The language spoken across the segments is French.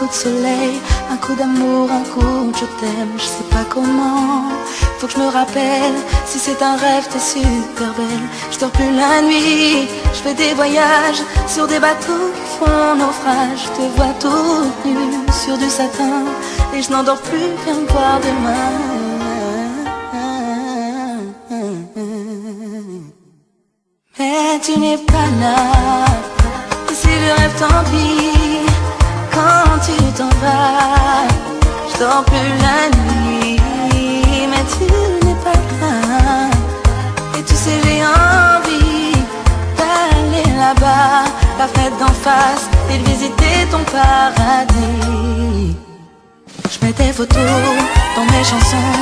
coup de soleil, un coup d'amour, un coup de je t'aime, je sais pas comment. Faut que je me rappelle, si c'est un rêve t'es super belle. Je dors plus la nuit, je fais des voyages sur des bateaux qui font naufrage. Je te vois toute nue sur du satin et je n'endors plus, viens me voir demain. Mais tu n'es pas là, et si je rêve tant pis. Quand tu t'en vas, je dors plus la nuit. Mais tu n'es pas là, et tu sais j'ai envie d'aller là-bas, la fenêtre d'en face, et de visiter ton paradis. Je mets des photos dans mes chansons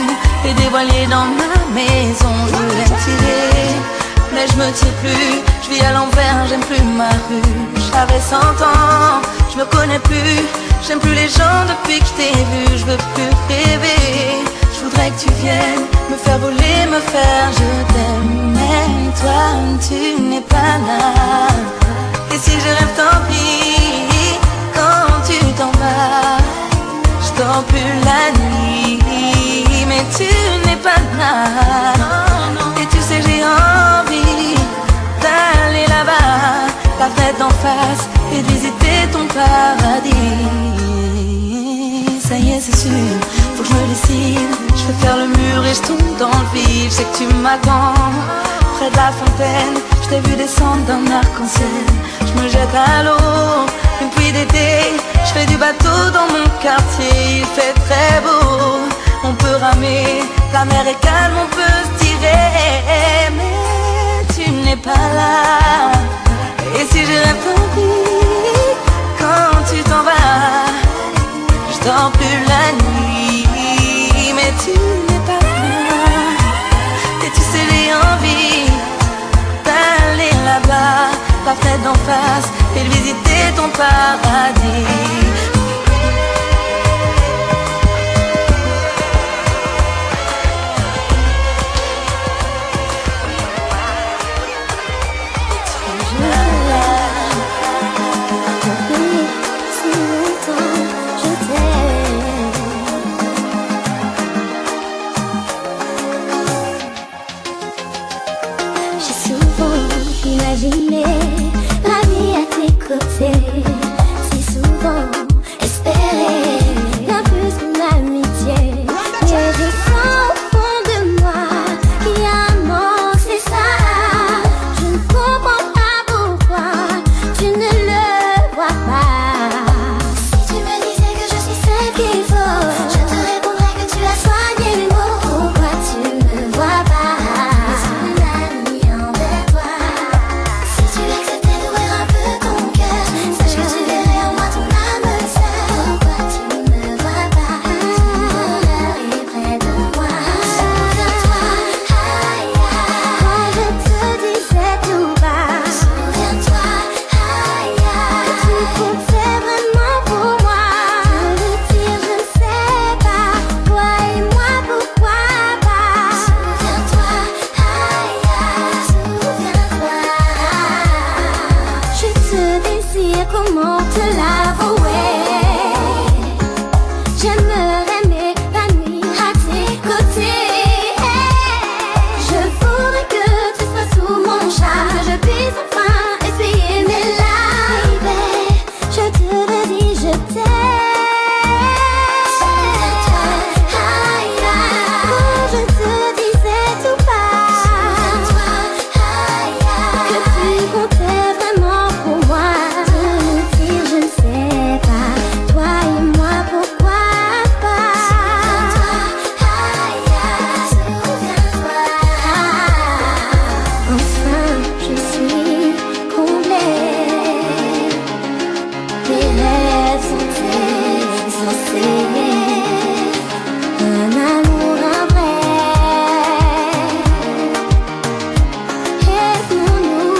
et des voiliers dans ma maison. Je voulais me tirer, mais je me tire plus. Je vis à l'envers, j'aime plus ma rue. J'avais 100 ans, je me connais plus. J'aime plus les gens depuis que je t'ai vu. Je veux plus rêver, je voudrais que tu viennes me faire voler, me faire je t'aime. Mais toi, tu n'es pas là, et si je rêve tant pis. Quand tu t'en vas, je dors plus la nuit. Mais tu n'es pas là, et tu sais j'ai envie d'aller là-bas, la fenêtre d'en face, et de visiter ton paradis. Ça y est c'est sûr, faut que je me décide. Je vais faire le mur et je tombe dans le vide. Je sais que tu m'attends près de la fontaine. Je t'ai vu descendre d'un arc-en-ciel. Je me jette à l'eau, une pluie d'été. Je fais du bateau dans mon quartier. Il fait très beau, on peut ramer. La mer est calme, on peut se tirer. Mais tu n'es pas là, et si je rêve tant pis. Quand tu t'en vas, je dors plus la nuit. Mais tu n'es pas là, et tu sais j'ai envie d'aller là-bas, la fenêtre d'en face, et de visiter ton paradis. Imaginer la vie à tes côtés, si souvent espérer bien plus qu'une amitié. Mais je sens au fond de moi qu'il y a un manque, c'est ça. Je ne comprends pas pourquoi tu ne le vois pas. Si tu me disais que je suis celle qu'il faut, je te répondrais que tu as soigné mes mots. Pourquoi tu ne vois pas? Comment te l'avouer? J'aimerais m'épanouir à tes côtés. Je voudrais que tu sois sous mon charme, que je puisse enfin essuyer mes larmes. Baby, je te le dis, je t'aime. Quand je te disais tout bas que tu comptais vraiment pour moi. Je ne sais pas, toi et moi, pourquoi pas? Souviens-toi, enfin je suis comblée. Mes rêves sont insensés. Un amour, un vrai. Aide-nous.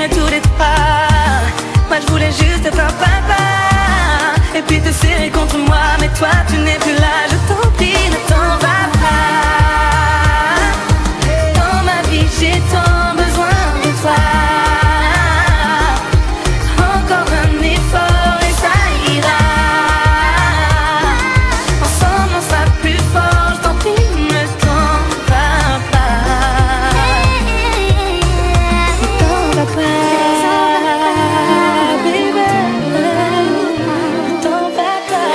est tous les trois. Moi je voulais juste être un papa et puis te serrer contre moi. Mais toi tu n'es plus là, je t'en prie ne t'en vas pas. Dans ma vie j'ai tant besoin de toi. Encore un effort et ça ira. Ensemble on sera plus fort, je t'en prie ne t'en vas pas. Ne t'en vas pas, baby. Ne t'en vas pas.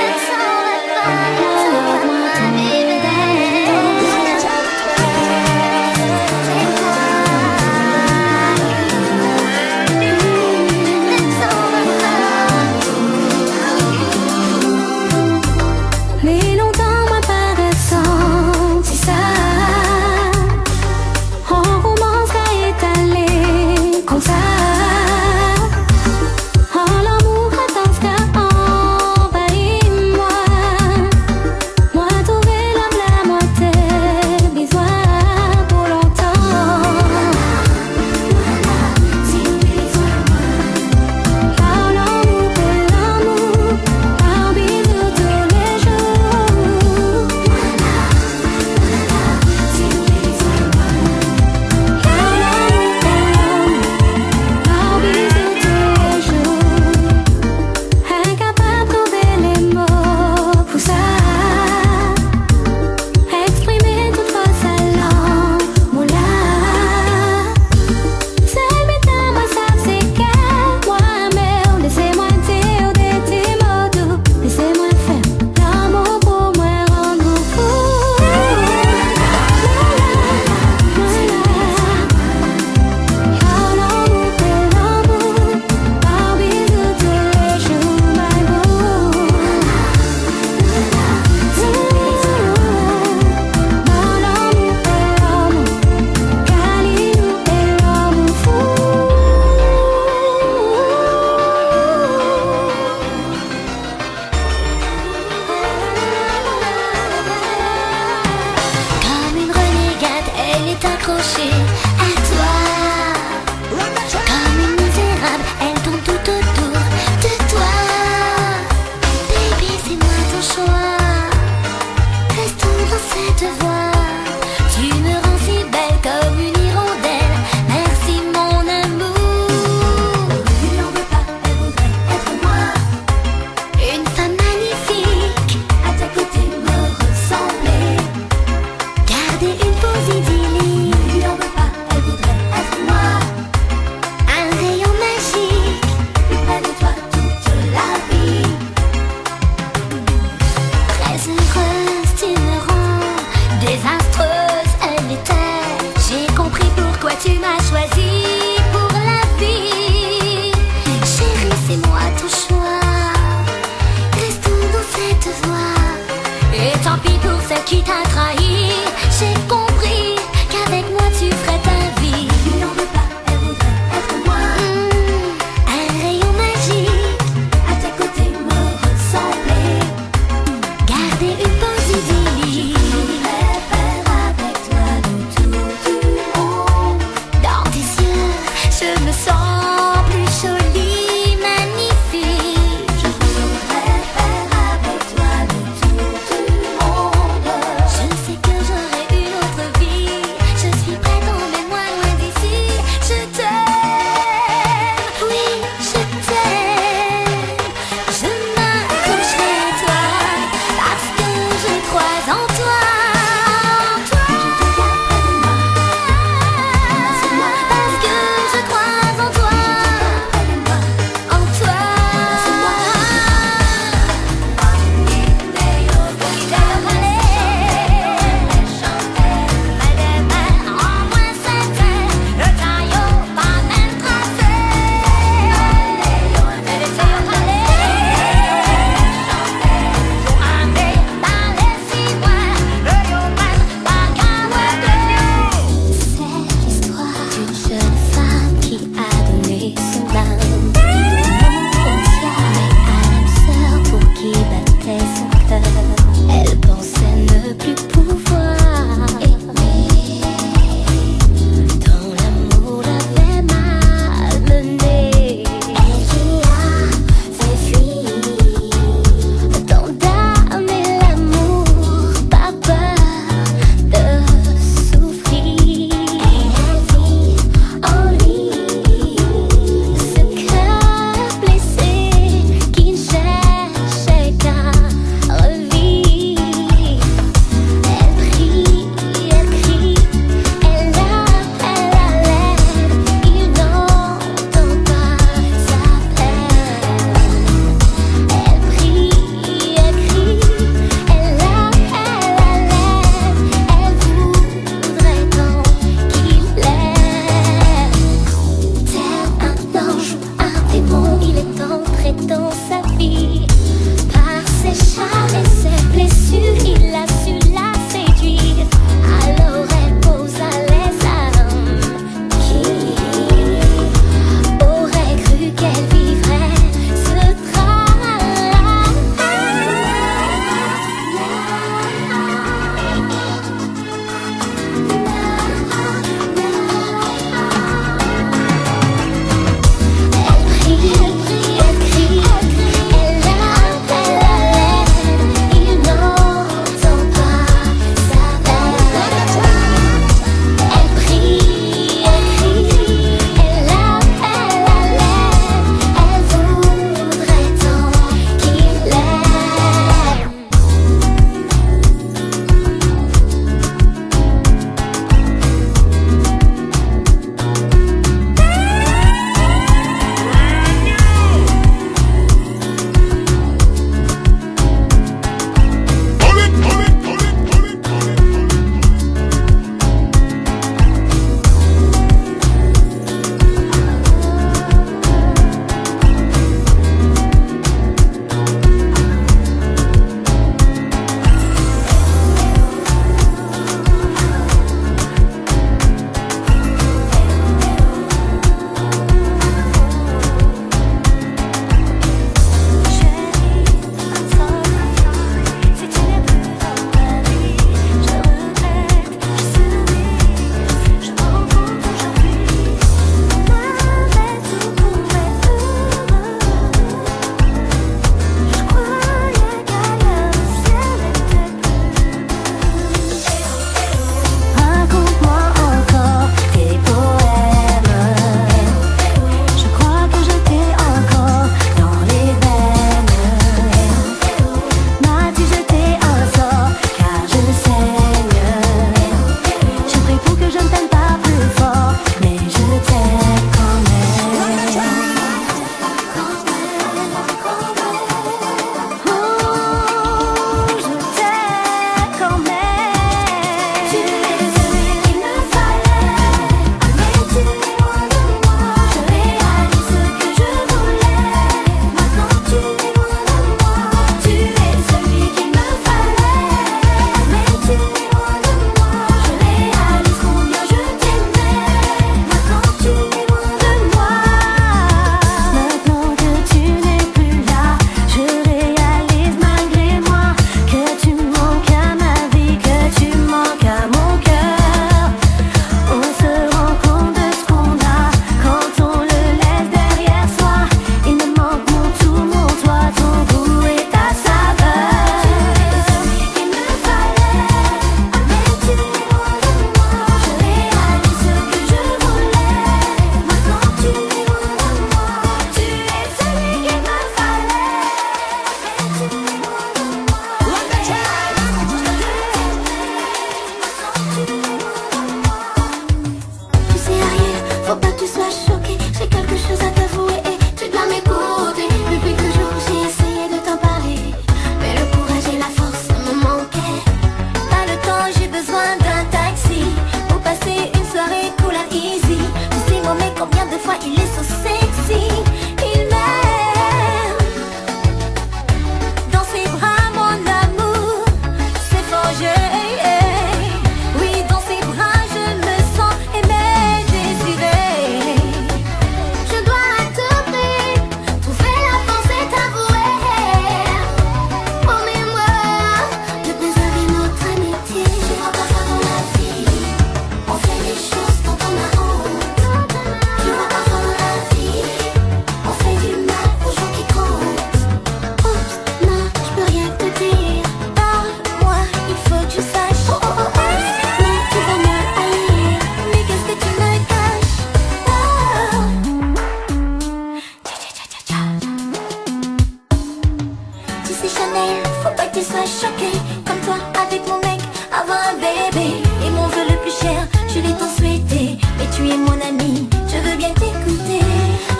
m'a choqué, comme toi avec mon mec, avoir un bébé. Et mon vœu le plus cher, je l'ai tant souhaité. Mais tu es mon ami, je veux bien t'écouter.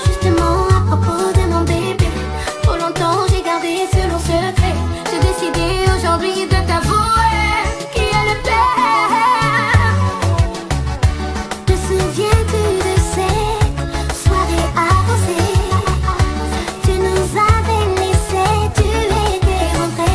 Justement à propos de mon bébé, trop longtemps j'ai gardé ce long secret. J'ai décidé aujourd'hui de t'avouer qui est le père. Te souviens-tu de cette soirée avancée? Tu nous avais laissé, tu étais rentré.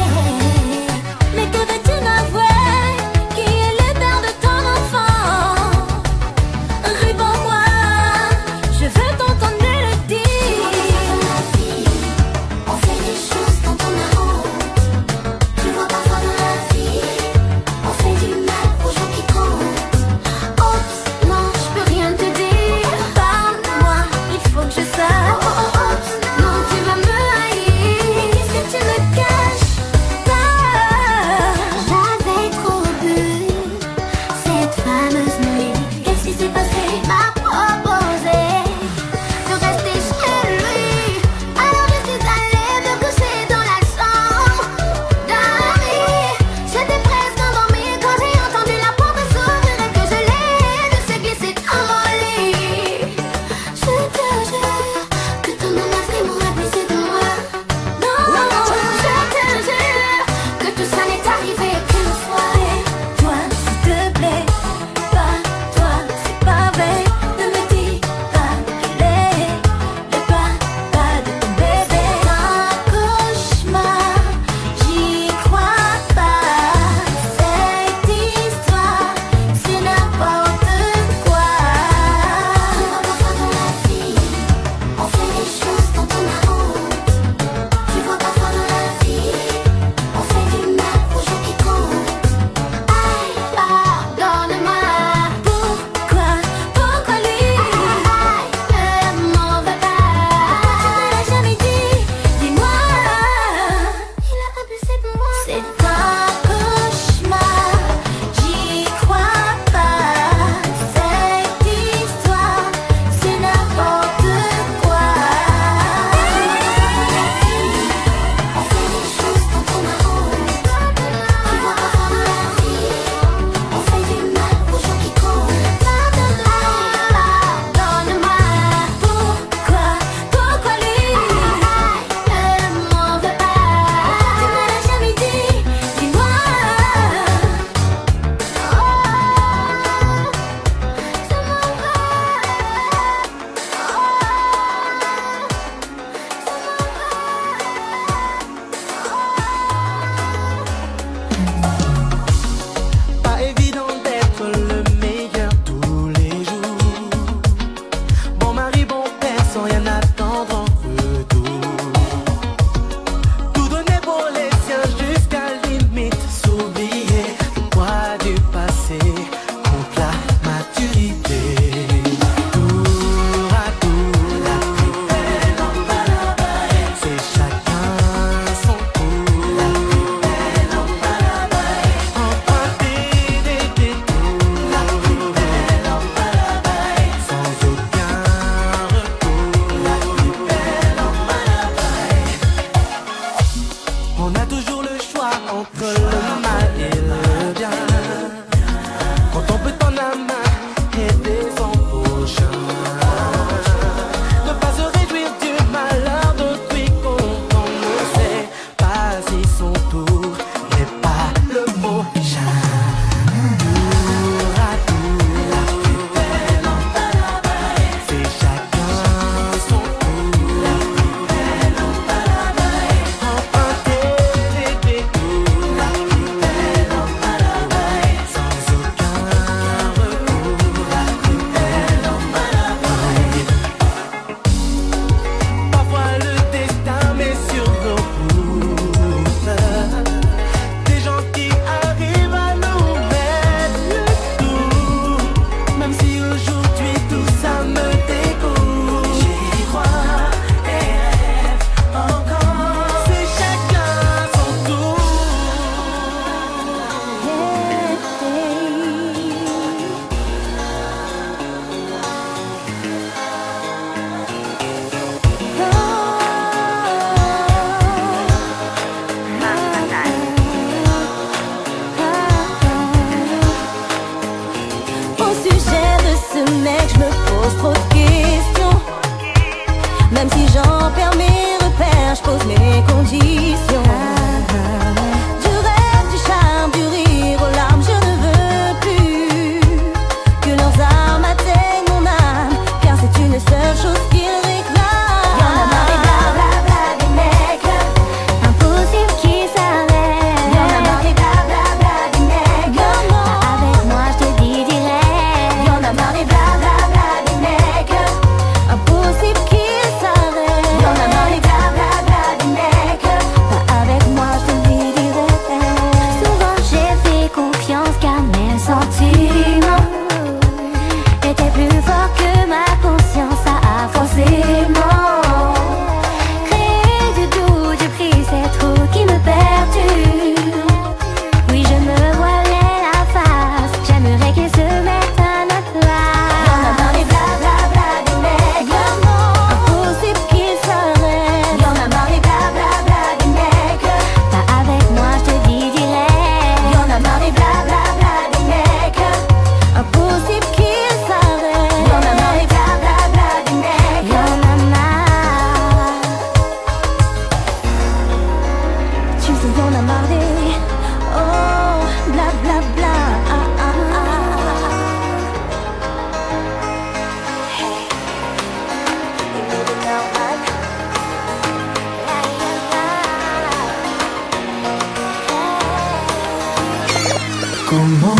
Comment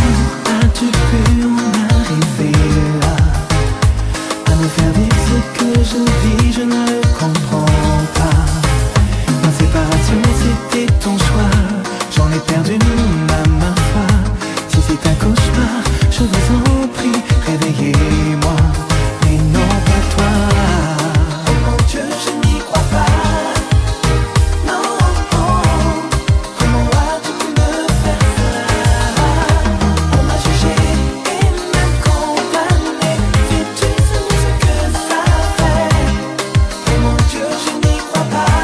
as-tu pu en arriver là, à me faire vivre ce que je vis, je ne le comprends pas. Ma séparation c'était ton choix, j'en ai perdu ma foi. Si c'est un cauchemar, je vous en prie, réveillez-moi, mais non pas toi. Oh mon Dieu, je n'y crois pas. Non, comment as-tu pu me faire ça? On m'a jugé et m'a condamné. Sais-tu ce que ça fait? Oh mon Dieu, je n'y crois pas.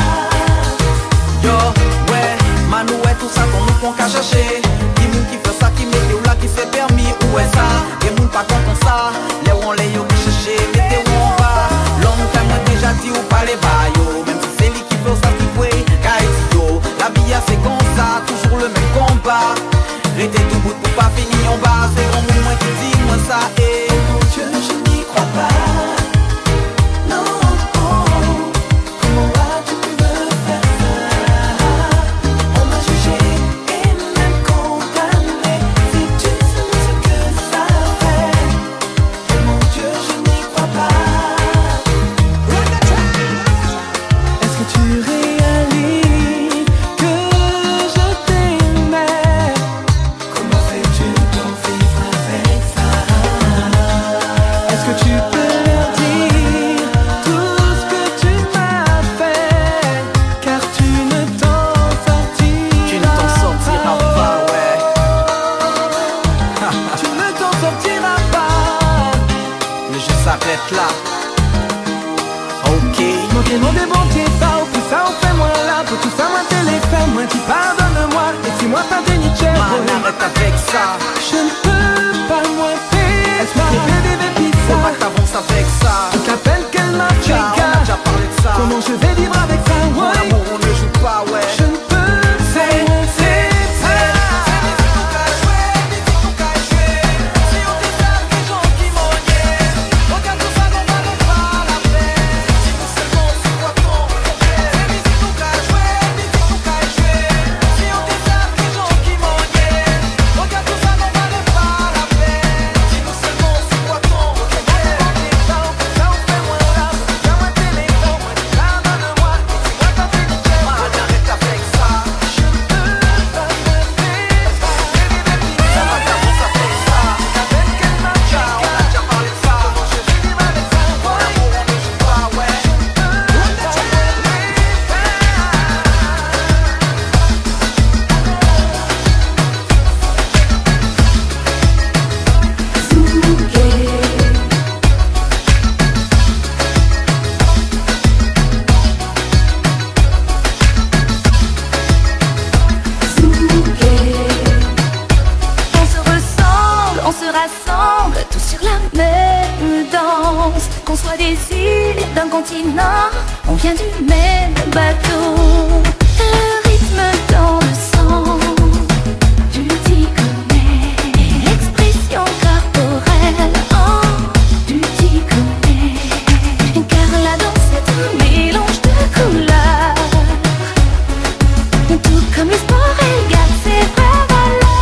Yo, ouais, Manou est tout ça qu'on nous font qu'à chercher. Qui moun qui fait ça, qui met ou là, qui fait permis, où est ça? Des moun pas content ça, les ou on les yo qui chercher, mettez où on va. L'homme fait moi déjà dit ou pas les bails, même si c'est lui qui fait ça qui fait, car yo, la vie c'est comme ça, toujours le même combat. Restez tout bout pour pas finir en bas, c'est grand moun qui dit moi ça et Mon Dieu, je n'y crois pas. Non, comment as-tu pu me faire ça? On m'a jugé et même condamné. Sais-tu ce que ça fait? Oh mon Dieu, je n'y crois pas. Est-ce que tu réalises que je t'aimais? Comment fais-tu pour vivre avec ça? Est-ce que tu peux leur dire tout ce que tu m'as fait? Car tu ne t'en sortiras tu ne t'en sortiras pas, ouais. Tu ne t'en sortiras pas. Le jeu s'arrête là. Ok. Mon des bons pieds, pas au plus ça on fait moins là. Pour tout ça, moi téléphone, moi qui pardonne-moi. Et si moi pas de Nietzsche, Man, arrête avec ça. je ne peux pas moins payer. Est-ce que tu veux vivre et puis Faut pas ça? que t'avances avec ça. Donc appelle qu'elle m'a fait Ciao, on a gaffe. déjà parlé de ça. Comment je vais vivre avec ça? Mon Ouais. amour, on ne joue pas, ouais. Je ne peux pas moins payer. On se ressemble, on se rassemble, tous sur la même danse. Qu'on soit des îles d'un continent, on vient du même bateau. Le rythme dans le sang, tu t'y connais. L'expression corporelle, oh, tu t'y connais. Car la danse est un mélange de couleurs. Tout comme le sport, elle garde ses vraies valeurs.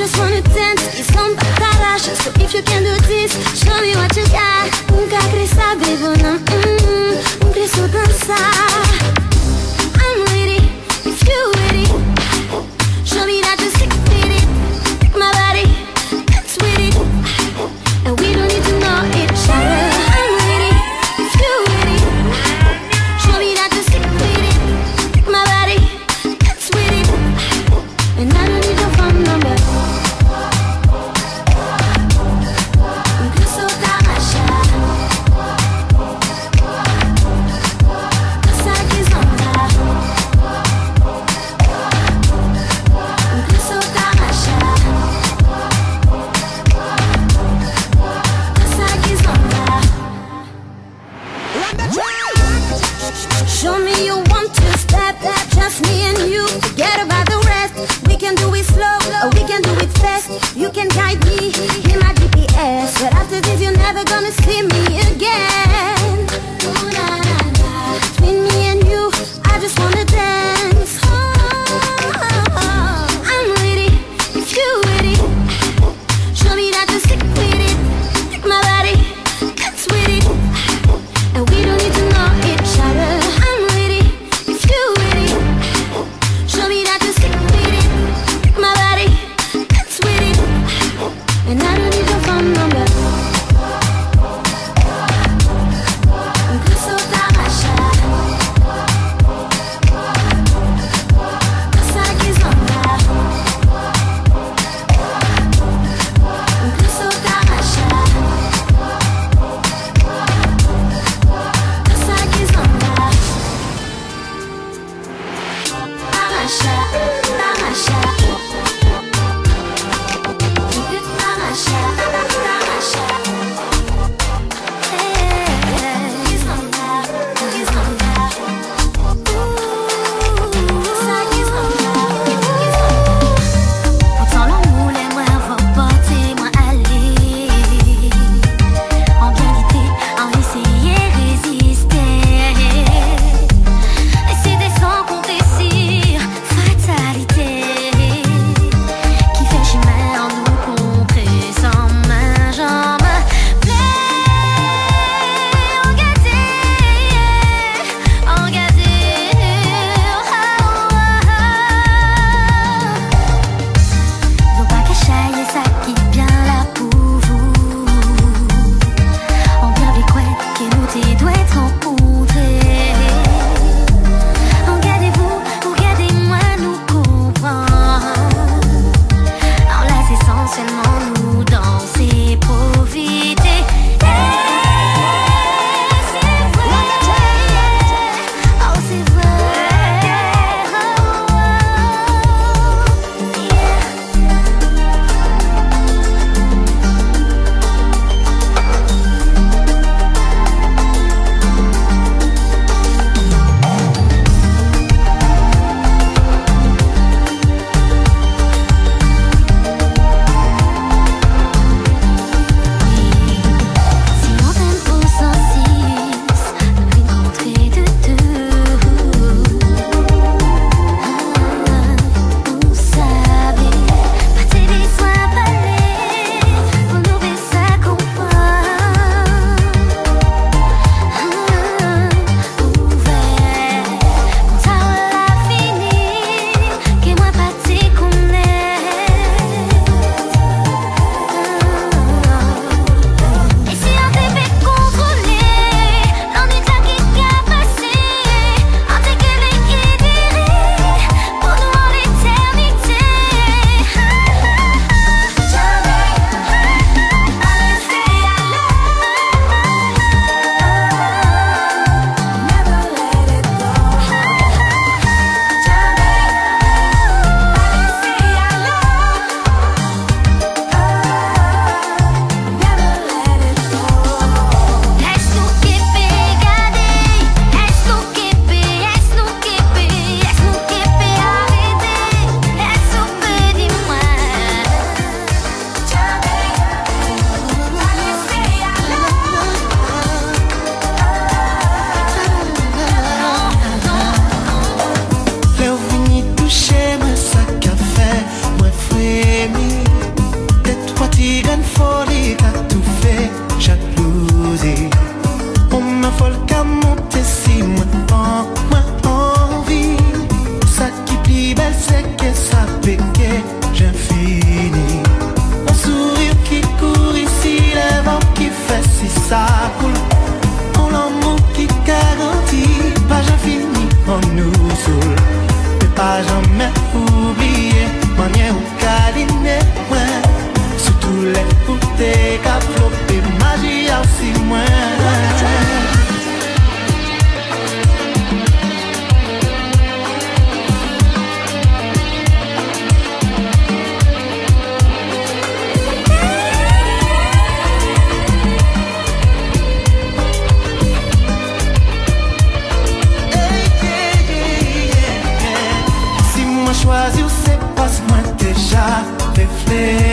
just wanna dance, it's on Bacaracha. So if you can do this, show me what you got. Nunca queria saber, não, não preciso dançar. I'm with it, if you with it. Show me that you're sick with it. Take my body, dance with it. And we don't need to know each other. I'm with it, if you with it. Show me that you're sick with it. Take my body, dance with it. And I don't need your phone number. Incluso Tarasha. Dança que zonda. Incluso Tarasha. Dança que zonda. Show me you want to step, just me and you. Forget about the rest. We can do it slow, or we can do it fast. You can guide me, in my GPS. But after this you're never gonna see me again. Ooh, na, na, na. Between me and you, I just wanna dance. I'm with it, if you with it. Show me that you're sick with it. Take my body, dance with it. And we don't need to know each other. I'm with it, if you with it. Show me that you're sick with it. Take my body, dance with it. And I don't need your phone number. Incluso Tarasha.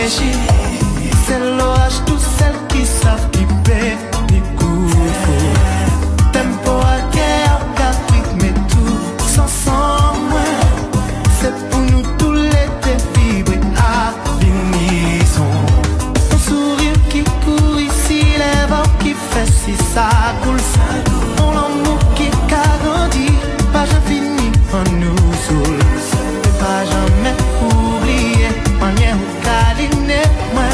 réfléchir. C'est l'orage, tous celles qui savent qui paie ni coup. Tempo à guerre, Afrique, mais tout sans moi. C'est pour nous tous les vibrer à l'unisson. Ton sourire qui court ici, les vents qui fait si ça coule. Ton amour qui grandit, pas jamais fini en nous saoul. Pas jamais oublier, manière ou câliner moi.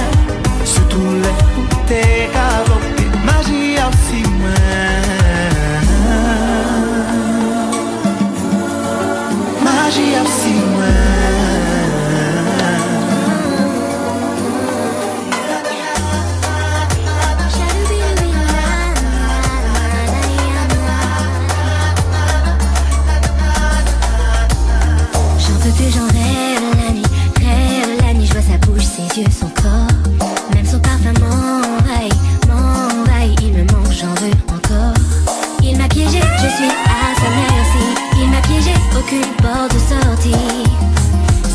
Sur tous les bouteilles galopées, magie aussi moi. Magie aussi moi. J'en rêve la nuit, je vois sa bouche, ses yeux, son corps. Même son parfum m'envahit, il me manque, j'en veux encore. Il m'a piégé, je suis à sa merci. Il m'a piégé, aucune porte de sortie.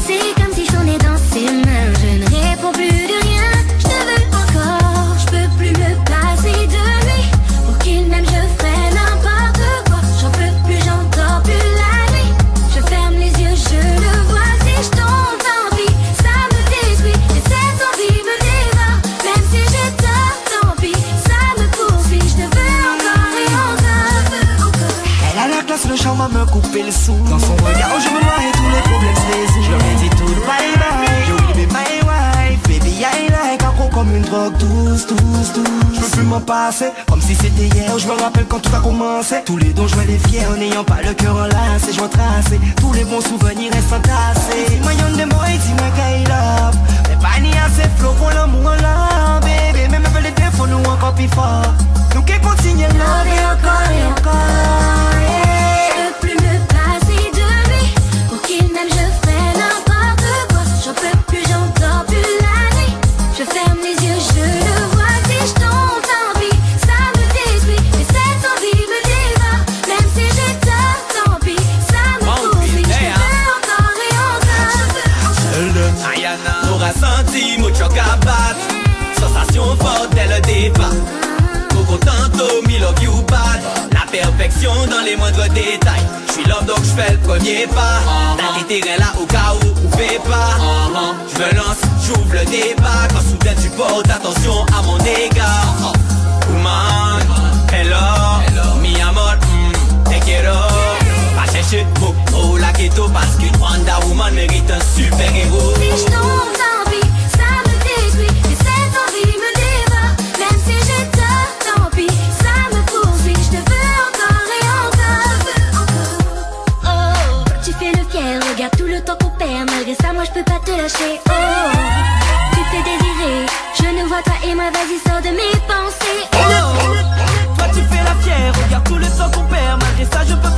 C'est comme si je tournais dans ses mains, je ne réponds plus de rien. Je te veux encore, je peux plus me passer de lui. Pour qu'il m'aime, je ferai n'importe quoi. J'en peux plus, j'entends plus la nuit. Je ferme les yeux, je le vois. Si je tombe, tant pis, ça me détruit. Et cette envie me dévore. Même si j'ai tort, tant pis, ça me poursuit. Je te veux encore et encore. Elle a la classe, le charme à me couper le son. Dans son regard, je me noie et tous les problèmes se résolvent. Je leur ai dit tout bye bye. J'ai oublié my wife. Baby, I like accro comme une drogue douce. Je peux plus m'en passer, comme si c'était hier. Je me rappelle quand tout a commencé. Tous les dons je les fiers, en n'ayant pas le cœur enlacé. Je tracé, tous les bons souvenirs restent entassés. Maillon de moi, dis-moi qu'il love. Mais pas ni assez flow pour l'amour là, baby. Même avec les défauts, nous encore plus fort. Nous qui continuons love et encore et encore. Je peux plus me passer de lui. Pour qu'il m'aime, je ferai n'importe quoi. J'en peux plus, j'entends plus la nuit. Je ferme les yeux, je le vois. Si je tombe, tant pis, ça me détruit. Et cette envie me dévore. Même si j'ai tort, tant pis, ça me poursuit. Je te veux encore et encore. Ayana aura senti mucho cabat. Sensation forte dès le départ. Coco tantôt, me love you bad. La perfection dans les moindres détails. J'suis l'homme donc j'fais le premier pas. T'as tes terrains là au cas où, pouvez pas. J'me lance, j'ouvre le débat. Quand soudain tu portes attention à mon égard. Woman, hello, mi amor, te quiero. Pas chercher beaucoup la ghetto parce qu'une Wonder Woman mérite un super héros. Si je tombe, tant pis, ça me détruit. Et cette envie me dévore. Même si j'ai tort, tant pis, ça me poursuit. Je te veux encore et encore. Oh, tu fais le fier, regarde tout le temps qu'on perd. Malgré ça, moi je peux pas te lâcher. Oh, tu te fais désirer. Je ne vois toi et moi, vas-y, sors de mes pensées. Oh, toi tu fais la fière, regarde tout le temps qu'on perd. Malgré ça, je peux